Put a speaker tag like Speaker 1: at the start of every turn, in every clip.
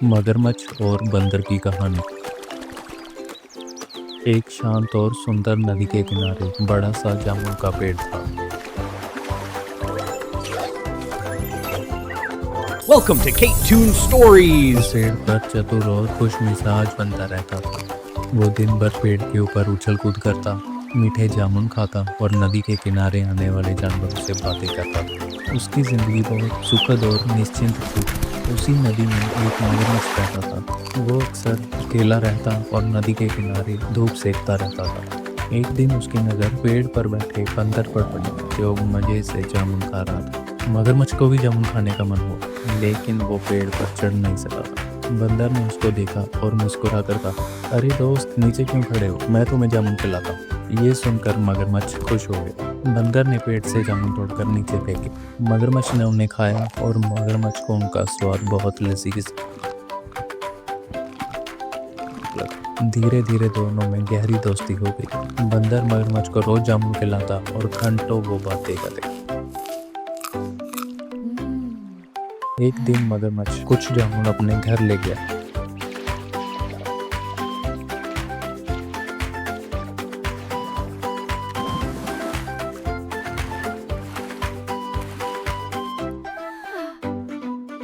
Speaker 1: मगरमच्छ और बंदर की कहानी। एक शांत और सुंदर नदी के किनारे बड़ा सा जामुन का पेड़ था।
Speaker 2: Welcome to Kate Toon Stories.
Speaker 1: पेड़ पर चतुर और खुशमिजाज बनता रहता था। वो दिन भर पेड़ के ऊपर उछल कूद करता, मीठे जामुन खाता और नदी के किनारे आने वाले जानवरों से बातें करता था। उसकी जिंदगी बहुत सुखद और निश्चिंत थी। उसी नदी में एक मगरमच्छ रहता था। वो अक्सर अकेला रहता और नदी के किनारे धूप सेकता रहता था। एक दिन उसकी नज़र पेड़ पर बैठे बंदर पर पड़ी, जो मजे से जामुन खा रहा था। मगरमच्छ को भी जामुन खाने का मन हुआ, लेकिन वो पेड़ पर चढ़ नहीं सका था। बंदर ने उसको देखा और मुस्कुराकर कहा, अरे दोस्त, नीचे क्यों खड़े हो, मैं तुम्हें जामुन खिलाता हूँ। ये सुनकर मगरमच्छ खुश हो गया। बंदर ने पेड़ से जामुन तोड़कर नीचे फेंके। मगरमच्छ ने उन्हें खाया और मगरमच्छ को उनका स्वाद बहुत लजीज लगा। धीरे धीरे दोनों में गहरी दोस्ती हो गई। बंदर मगरमच्छ को रोज जामुन खिलाता और घंटों वो बातें करते। एक दिन मगरमच्छ कुछ जामुन अपने घर ले गया।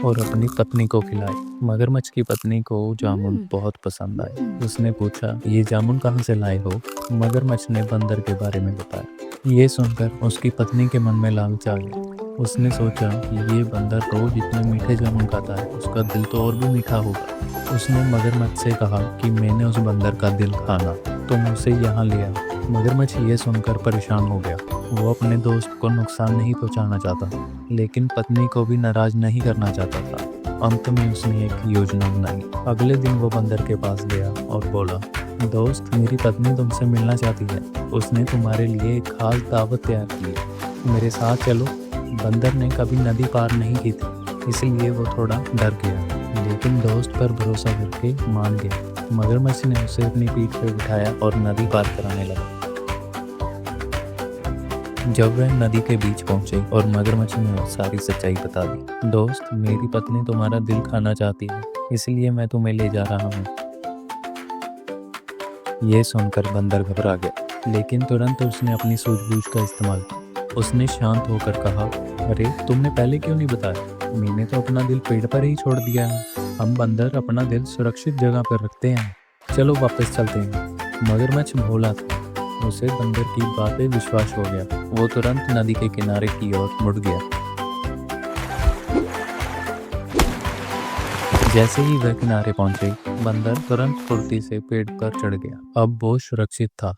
Speaker 1: और अपनी पत्नी को खिलाए। मगरमच्छ की पत्नी को जामुन बहुत पसंद आए। उसने पूछा, ये जामुन कहाँ से लाए हो? मगरमच्छ ने बंदर के बारे में बताया। ये सुनकर उसकी पत्नी के मन में लालच आ गया। उसने सोचा कि ये बंदर रोज इतने मीठे जामुन खाता है, उसका दिल तो और भी मीठा होगा। उसने मगरमच्छ से कहा कि मैंने उस बंदर का दिल खाना, तुम उसे यहाँ ले आओ। मगरमच्छ ये सुनकर परेशान हो गया। वो अपने दोस्त को नुकसान नहीं पहुंचाना चाहता, लेकिन पत्नी को भी नाराज नहीं करना चाहता था। अंत में उसने एक योजना बनाई। अगले दिन वो बंदर के पास गया और बोला, दोस्त, मेरी पत्नी तुमसे मिलना चाहती है। उसने तुम्हारे लिए एक खास दावत तैयार की है, मेरे साथ चलो। बंदर ने कभी नदी पार नहीं की थी, इसलिए वो थोड़ा डर गया, लेकिन दोस्त पर भरोसा करके मान गया। मगरमच्छ ने उसे अपनी पीठ पर बिठाया और नदी पार कराने लगा। जब वह नदी के बीच पहुंचे और मगरमच्छ ने सारी सच्चाई बता दी, दोस्त, मेरी पत्नी तुम्हारा दिल खाना चाहती है, इसलिए मैं तुम्हें ले जा रहा हूँ। ये सुनकर बंदर घबरा गया, लेकिन तुरंत उसने अपनी सूझबूझ का इस्तेमाल किया। उसने शांत होकर कहा, अरे तुमने पहले क्यों नहीं बताया? मैंने तो अपना दिल पेड़ पर ही छोड़ दिया है। हम बंदर अपना दिल सुरक्षित जगह पर रखते हैं, चलो वापस चलते हैं। मगरमच्छ भोला था, उसे बंदर की बात पे विश्वास हो गया। वो तुरंत नदी के किनारे की ओर मुड़ गया। जैसे ही वह किनारे पहुंचे, बंदर तुरंत फुर्ती से पेड़ पर चढ़ गया। अब वो सुरक्षित था।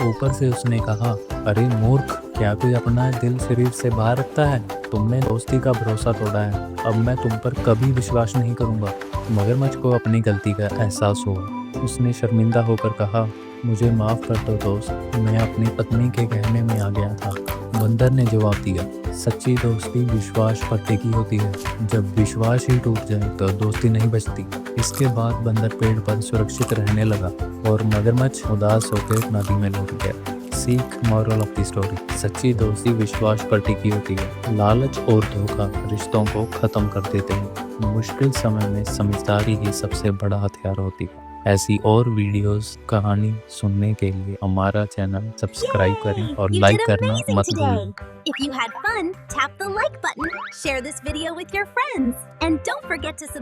Speaker 1: ऊपर से उसने कहा, अरे मूर्ख, क्या कोई अपना दिल शरीर से बाहर रखता है? तुमने दोस्ती का भरोसा तोड़ा है, अब मैं तुम पर कभी विश्वास नहीं करूंगा। मगरमच्छ को अपनी गलती का एहसास हुआ। उसने शर्मिंदा होकर कहा, मुझे माफ कर दो दोस्त, मैं अपनी पत्नी के कहने में आ गया था। बंदर ने जवाब दिया, सच्ची दोस्ती विश्वास पर टिकी होती है, जब विश्वास ही टूट जाए तो दोस्ती नहीं बचती। इसके बाद बंदर पेड़ पर सुरक्षित रहने लगा और मगरमच्छ उदास होकर नदी में लौट गया। सीख, मॉरल ऑफ द स्टोरी, सच्ची दोस्ती विश्वास पर टिकी होती है। लालच और धोखा रिश्तों को खत्म कर देते हैं। मुश्किल समय में समझदारी ही सबसे बड़ा हथियार होती है। ऐसी और वीडियोस, कहानी सुनने के लिए हमारा चैनल सब्सक्राइब करें और लाइक करना मत भूलें।
Speaker 3: If you had fun, tap the like button, share this video with your friends, and don't forget to subscribe.